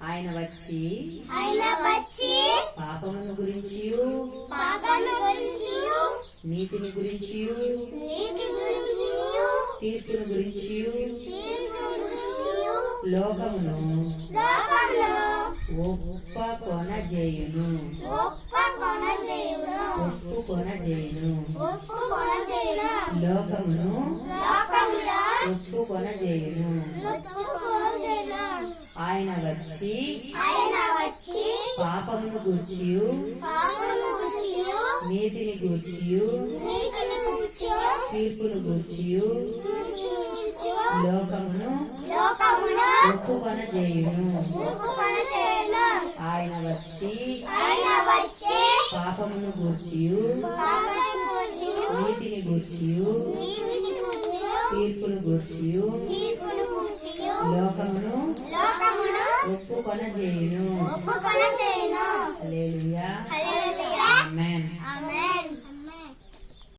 ఆయన వచ్చి పాపమును గురించి నీతిని గురించి తీర్పును గురించి లోకమును ఒప్పుకొనజేయును లోకమును ఒప్పుకొనజేయును. ఆయన వచ్చి పాపమును గూర్చి నీతిని గూర్చి తీర్పును గూర్చి లోకమును ఒప్పుకొనజేయును. ఆయన వచ్చి పాపమును గూర్చి నీతిని గూర్చి తీర్పును గూర్చి లోకమును ఒప్పుకొనజేయును. హల్లెలూయా.